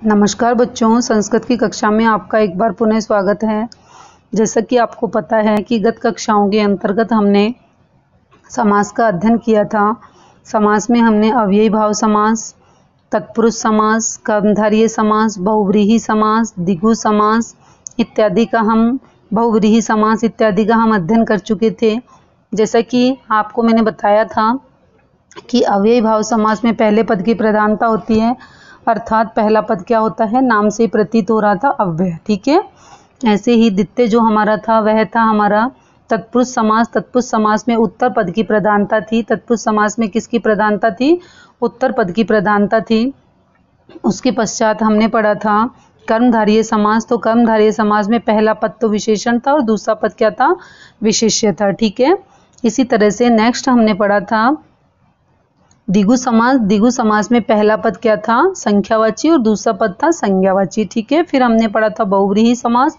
नमस्कार बच्चों, संस्कृत की कक्षा में आपका एक बार पुनः स्वागत है। जैसा कि आपको पता है कि गत कक्षाओं के अंतर्गत हमने समास का अध्ययन किया था। समास में हमने अव्ययी भाव समास, तत्पुरुष समास, कर्मधारय समास, बहुव्रीहि समास, द्विगु समास इत्यादि का हम अध्ययन कर चुके थे। जैसा कि आपको मैंने बताया था कि अव्ययी भाव समास में पहले पद की प्रधानता होती है, अर्थात पहला पद क्या होता है, नाम से प्रतीत हो रहा था अव्यय। ठीक है। ऐसे ही द्वितीय जो हमारा था वह था हमारा तत्पुरुष समास। तत्पुरुष समास में उत्तर पद की प्रधानता थी। तत्पुरुष समास में किसकी प्रधानता थी? उत्तर पद की प्रधानता थी। उसके पश्चात हमने पढ़ा था कर्मधारय समास। तो कर्मधारय समास में पहला पद तो विशेषण था और दूसरा पद क्या था? विशेष्य था। ठीक है। इसी तरह से नेक्स्ट हमने पढ़ा था द्विगु समास। द्विगु समास में पहला पद क्या था? संख्यावाची और दूसरा पद था संज्ञावाची। ठीक है। फिर हमने पढ़ा था बहुव्रीहि समास।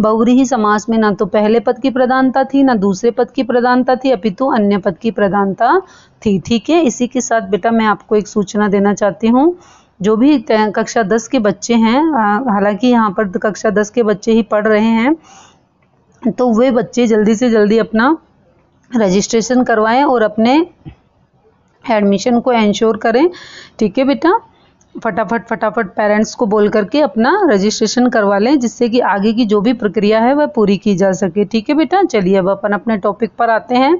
बहुव्रीहि समास में ना तो पहले पद की प्रधानता थी, ना दूसरे पद की प्रधानता थी, अपितु अन्य पद की प्रधानता थी। ठीक है। इसी के साथ बेटा मैं आपको एक सूचना देना चाहती हूँ। जो भी कक्षा 10 के बच्चे हैं, हालांकि यहाँ पर कक्षा 10 के बच्चे ही पढ़ रहे हैं, तो वे बच्चे जल्दी से जल्दी अपना रजिस्ट्रेशन करवाएं और अपने एडमिशन को एंश्योर करें। ठीक है बेटा, फटाफट पेरेंट्स को बोल करके अपना रजिस्ट्रेशन करवा लें, जिससे कि आगे की जो भी प्रक्रिया है वह पूरी की जा सके। ठीक है बेटा, चलिए अब अपन अपने टॉपिक पर आते हैं।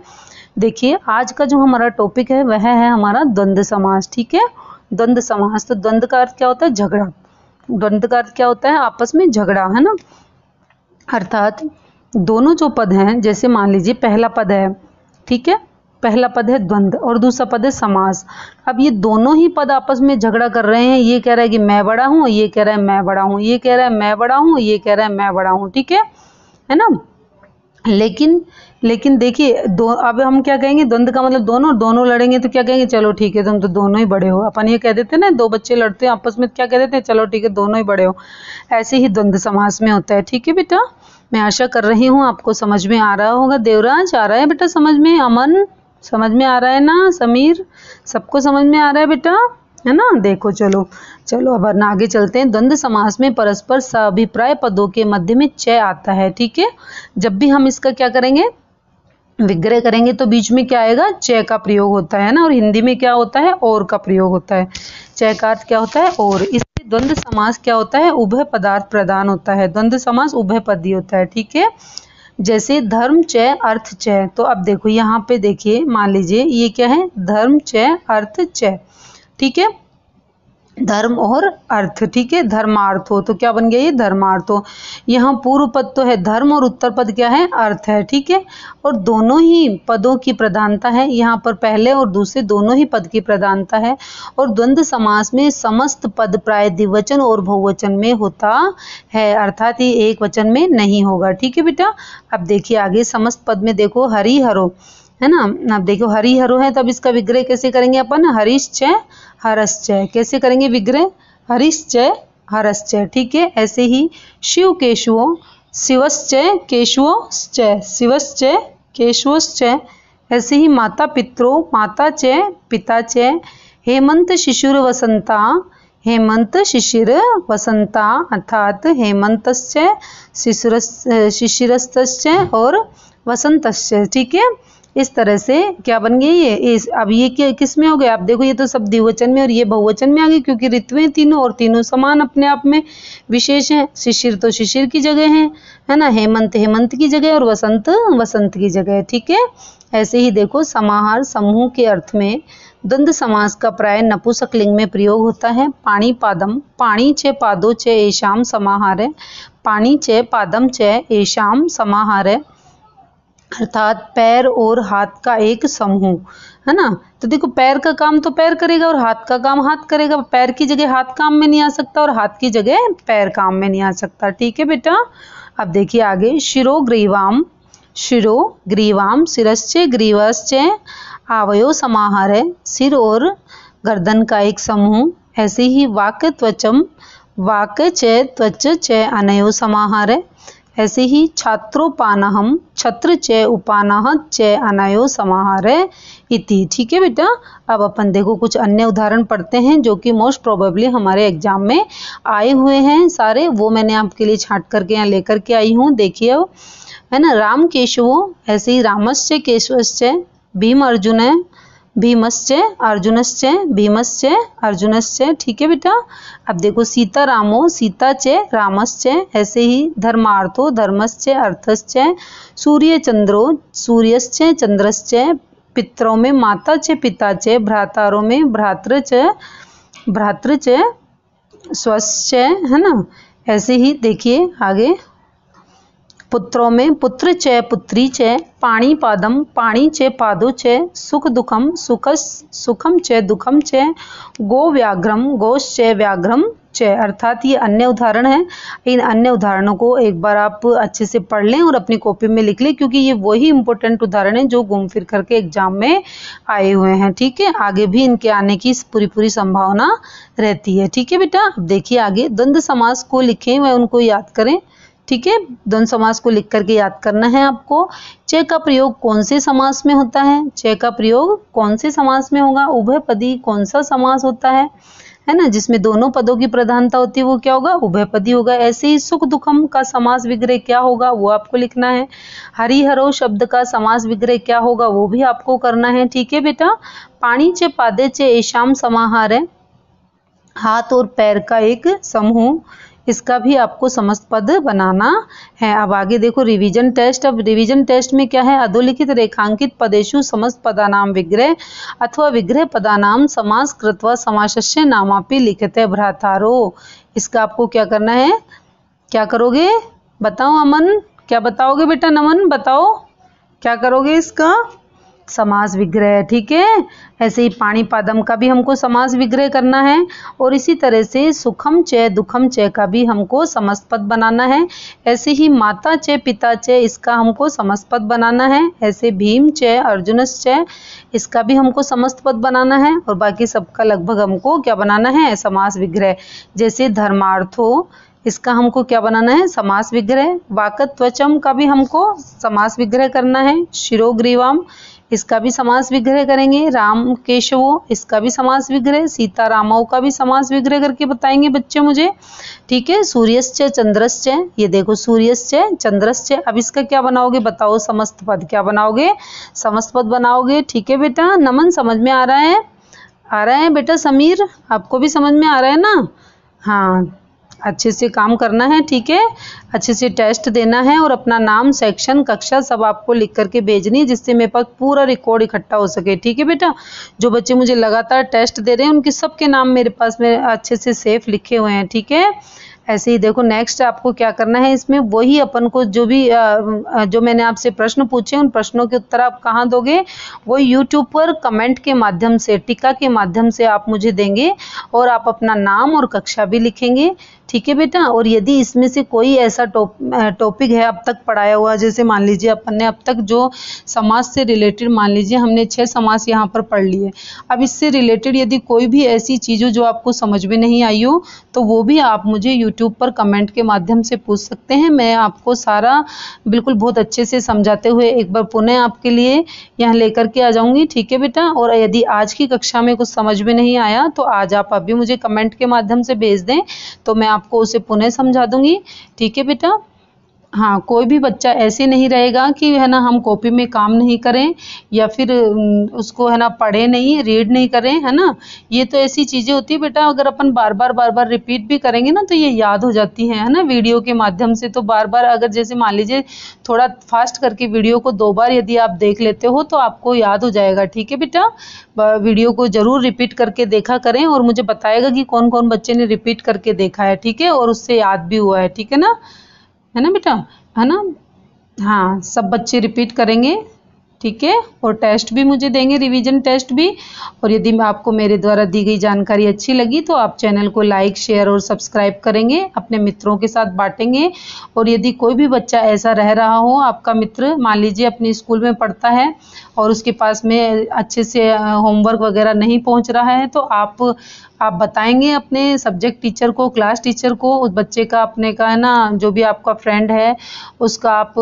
देखिए आज का जो हमारा टॉपिक है वह है हमारा द्वंद्व समास। ठीक है। द्वंद्व समास, तो द्वंद्व का अर्थ क्या होता है? झगड़ा। द्वंद्व का अर्थ क्या होता है? आपस में झगड़ा, है ना। अर्थात दोनों जो पद हैं, जैसे मान लीजिए पहला पद है, ठीक है, पहला पद है द्वंद्व और दूसरा पद है समास। अब ये दोनों ही पद आपस में झगड़ा कर रहे हैं। ये कह रहा है कि मैं बड़ा हूँ, ये कह रहा है मैं बड़ा हूँ, ये कह रहा है मैं बड़ा हूँ, ये कह रहा है मैं बड़ा हूँ। ठीक है ना। लेकिन देखिए दो, अब हम क्या कहेंगे? द्वंद्व का मतलब दोनों लड़ेंगे तो क्या कहेंगे? चलो ठीक है, तुम तो दोनों ही बड़े हो। अपन ये कह देते हैं ना, दो बच्चे लड़ते हैं आपस में, क्या कह देते हैं? चलो ठीक है, दोनों ही बड़े हो। ऐसे ही द्वंद्व समास में होता है। ठीक है बेटा, मैं आशा कर रही हूँ आपको समझ में आ रहा होगा। देवराज आ रहा है बेटा समझ में? अमन समझ में आ रहा है ना? समीर, सबको समझ में आ रहा है बेटा, है ना। देखो चलो अब आगे चलते हैं। द्वंद्व समास में परस्पर सअभिप्राय पदों के मध्य में च आता है। ठीक है। जब भी हम इसका क्या करेंगे? विग्रह करेंगे तो बीच में क्या आएगा? च का प्रयोग होता है ना। और हिंदी में क्या होता है? और का प्रयोग होता है। च का अर्थ क्या होता है? और। इससे द्वंद्व समास क्या होता है? उभय पदार्थ प्रदान होता है। द्वंद्व समास उभय पदी होता है। ठीक है। जैसे धर्म च अर्थ च, तो अब देखो यहाँ पे देखिए, मान लीजिए ये क्या है? धर्म च अर्थ च। ठीक है, धर्म और अर्थ। ठीक है, धर्मार्थ हो तो क्या बन गया? ये धर्मार्थ हो। यहाँ पूर्व पद तो है धर्म और उत्तर पद क्या है? अर्थ है। ठीक है। और दोनों ही पदों की प्रधानता है। यहाँ पर पहले और दूसरे दोनों ही पद की प्रधानता है। और द्वंद्व समास में समस्त पद प्राय द्विवचन और बहुवचन में होता है, अर्थात ये एक वचन में नहीं होगा। ठीक है बेटा। अब देखिए आगे समस्त पद में देखो हरि हरो, है ना। अब देखो हरि हरो है, तब इसका विग्रह कैसे करेंगे अपन? हरिश्च हरश्च। कैसे करेंगे विग्रह? हरिश्च हरश्च। ठीक है। ऐसे ही शिव केशवो, शिवश्च केशवश्च, शिवश्च केशवश्च। ऐसे ही माता पित्रो, माता च पिता च। हेमंत शिशिर वसंता, हेमंत शिशिर वसंता, अर्थात हेमंतश्च शिशिरस्तश्च और वसंतश्च। ठीक है। इस तरह से क्या बन गई ये? अब ये किस में हो गया? आप देखो ये तो सब द्विवचन में और ये बहुवचन में आ गई, क्योंकि ऋतुएं तीनों और तीनों समान अपने आप में विशेष हैं। शिशिर तो शिशिर की जगह है ना। हेमंत हेमंत की जगह और वसंत वसंत की जगह। ठीक है। ऐसे ही देखो समाहार समूह के अर्थ में द्वंद्व समास का प्राय नपुंसक लिंग में प्रयोग होता है। पाणी पादम, पाणी च पादो च एषाम समाहार, पाणी च पादम च एषाम समाहार, अर्थात पैर और हाथ का एक समूह, है ना। तो देखो पैर का काम तो पैर करेगा और हाथ का काम हाथ करेगा। पैर की जगह हाथ काम में नहीं आ सकता और हाथ की जगह पैर काम में नहीं आ सकता। ठीक है बेटा। अब देखिए आगे शिरो ग्रीवाम, शिरो ग्रीवाम, शिरश्च ग्रीवश्च आवयो समाहार है, सिर और गर्दन का एक समूह। ऐसे ही वाक त्वचम, वाक च त्वच च अनयो समाहार है। ऐसे ही छात्रोपानहम छत्र च उपानह च अनयो समाहारे इति। ठीक है बेटा, अब अपन देखो कुछ अन्य उदाहरण पढ़ते हैं जो कि मोस्ट प्रोबेबली हमारे एग्जाम में आए हुए हैं सारे, वो मैंने आपके लिए छांट करके यहाँ लेकर के आई हूँ। देखिए अब, है ना, राम केशवो, ऐसे ही रामस्य केशवस्य, भीम अर्जुन है, भीमस्य अर्जुनस्य, भीमस्य अर्जुनस्य। ठीक है बेटा, अब देखो सीता रामो, सीता च रामस्य, ऐसे ही धर्मार्थो, धर्मस्य अर्थस्य, सूर्य चंद्रो, सूर्यस्य चंद्रस्य, पितरों में माता च पिता च, भ्रातारों में भ्रातृ च स्वस्य, है ना। ऐसे ही देखिए आगे, पुत्रों में पुत्र च पुत्री च, पाणी पादम, पाणी च पादो च, सुख दुखम, सुखम च दुखम च, गो व्याघ्रम, गोश्च व्याघ्रम च। अर्थात ये अन्य उदाहरण है। इन अन्य उदाहरणों को एक बार आप अच्छे से पढ़ लें और अपनी कॉपी में लिख लें, क्योंकि ये वही इंपॉर्टेंट उदाहरण है जो घूम फिर करके एग्जाम में आए हुए हैं। ठीक है, आगे भी इनके आने की पूरी संभावना रहती है। ठीक है बेटा, अब देखिए आगे, द्वंद्व समास को लिखें व उनको याद करें। ठीक है, द्वंद्व समास को लिख करके याद करना है आपको। च का प्रयोग कौन से समास में होता है? च का प्रयोग कौन से समास में होगा? उभयपदी कौन सा समास होता है ना, जिसमें दोनों पदों की प्रधानता होती है, वो क्या होगा? उभयपदी होगा। ऐसे ही सुख दुखम का समास विग्रह क्या होगा, वो आपको लिखना है। हरिहरो शब्द का समास विग्रह क्या होगा, वो भी आपको करना है। ठीक है बेटा, पाणी च पादे च एशाम समाहार है, हाथ और पैर का एक समूह, इसका भी आपको समस्त पद बनाना है। अब आगे देखो रिवीजन टेस्ट। अब रिवीजन टेस्ट में क्या है? अधोलिखित रेखांकित पदेषु समस्त पदानाम विग्रह अथवा विग्रह पदानाम समास कृत्वा समासस्य नामापि लिखते भ्रातारो। इसका आपको क्या करना है? क्या करोगे बताओ अमन, क्या बताओगे बेटा? नमन बताओ क्या करोगे? इसका समास विग्रह। ठीक है, ऐसे ही पाणी पादम का भी हमको समास विग्रह करना है, और इसी तरह से सुखम च दुखम च का भी हमको समस्त पद बनाना है। ऐसे ही माता च पिता च, इसका हमको समस्त पद बनाना है। ऐसे भीम च अर्जुनस च, इसका भी हमको समस्त पद बनाना है, और बाकी सबका लगभग हमको क्या बनाना है? समास विग्रह। जैसे धर्मार्थो, इसका हमको क्या बनाना है? समास विग्रह। वाकत्वचम का भी हमको समास विग्रह करना है। शिरोग्रीवाम, इसका भी समास विग्रह करेंगे। राम केशवो, इसका भी समास विग्रह। सीता रामो का भी समास विग्रह करके बताएंगे बच्चे मुझे। ठीक है, सूर्यस्य चंद्रस्य, ये देखो सूर्यस्य चंद्रस्य, अब इसका क्या बनाओगे बताओ? समस्त पद। क्या बनाओगे? समस्त पद बनाओगे। ठीक है बेटा, नमन समझ में आ रहा है? आ रहा है बेटा? समीर आपको भी समझ में आ रहा है ना? हाँ, अच्छे से काम करना है। ठीक है, अच्छे से टेस्ट देना है, और अपना नाम, सेक्शन, कक्षा सब आपको लिख करके भेजनी है, जिससे मेरे पास पूरा रिकॉर्ड इकट्ठा हो सके। ठीक है बेटा, जो बच्चे मुझे लगातार टेस्ट दे रहे हैं उनके सबके नाम मेरे पास में अच्छे से सेफ लिखे हुए हैं। ठीक है, ऐसे ही देखो नेक्स्ट आपको क्या करना है इसमें, वही अपन को जो भी जो मैंने आपसे प्रश्न पूछे उन प्रश्नों के उत्तर आप कहाँ दोगे? वो यूट्यूब पर कमेंट के माध्यम से, टीका के माध्यम से आप मुझे देंगे, और आप अपना नाम और कक्षा भी लिखेंगे। ठीक है बेटा, और यदि इसमें से कोई ऐसा टॉपिक है अब तक पढ़ाया हुआ, जैसे मान लीजिए अपन ने अब तक जो समाज से रिलेटेड, मान लीजिए हमने 6 समास यहाँ पर पढ़ लिए, अब इससे रिलेटेड यदि कोई भी ऐसी चीज़ हो जो आपको समझ में नहीं आई हो, तो वो भी आप मुझे यूट्यूब पर कमेंट के माध्यम से पूछ सकते हैं। मैं आपको सारा बिल्कुल बहुत अच्छे से समझाते हुए एक बार पुनः आपके लिए यहाँ लेकर के आ जाऊँगी। ठीक है बेटा, और यदि आज की कक्षा में कुछ समझ में नहीं आया तो आज आप अभी मुझे कमेंट के माध्यम से भेज दें, तो मैं आपको उसे पुनः समझा दूंगी। ठीक है बेटा, हाँ, कोई भी बच्चा ऐसे नहीं रहेगा कि है ना हम कॉपी में काम नहीं करें, या फिर उसको है ना पढ़े नहीं, रीड नहीं करें, है ना। ये तो ऐसी चीज़ें होती है बेटा, अगर अपन बार बार रिपीट भी करेंगे ना तो ये याद हो जाती है ना, वीडियो के माध्यम से। तो बार बार अगर जैसे मान लीजिए थोड़ा फास्ट करके वीडियो को 2 बार यदि आप देख लेते हो तो आपको याद हो जाएगा। ठीक है बेटा, वीडियो को जरूर रिपीट करके देखा करें, और मुझे बताएगा कि कौन कौन बच्चे ने रिपीट करके देखा है। ठीक है, और उससे याद भी हुआ है। ठीक है ना, है ना बेटा, है ना। हाँ, सब बच्चे रिपीट करेंगे। ठीक है, और टेस्ट भी मुझे देंगे, रिवीजन टेस्ट भी। और यदि आपको मेरे द्वारा दी गई जानकारी अच्छी लगी तो आप चैनल को लाइक, शेयर और सब्सक्राइब करेंगे, अपने मित्रों के साथ बांटेंगे। और यदि कोई भी बच्चा ऐसा रह रहा हो, आपका मित्र मान लीजिए अपने स्कूल में पढ़ता है और उसके पास में अच्छे से होमवर्क वगैरह नहीं पहुंच रहा है, तो आप बताएंगे अपने सब्जेक्ट टीचर को, क्लास टीचर को, उस बच्चे का अपने का है ना, जो भी आपका फ्रेंड है उसका आप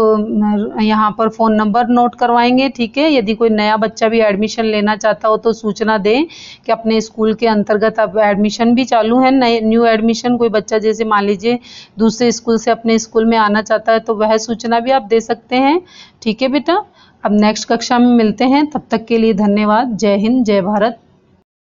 यहाँ पर फ़ोन नंबर नोट करवाएंगे, ठीक है। यदि कोई नया बच्चा भी एडमिशन लेना चाहता हो तो सूचना दें कि अपने स्कूल के अंतर्गत अब एडमिशन भी चालू है, नए न्यू एडमिशन। कोई बच्चा जैसे मान लीजिए दूसरे स्कूल से अपने स्कूल में आना चाहता है तो वह सूचना भी आप दे सकते हैं, ठीक है बेटा। अब नेक्स्ट कक्षा में मिलते हैं, तब तक के लिए धन्यवाद। जय हिंद, जय भारत।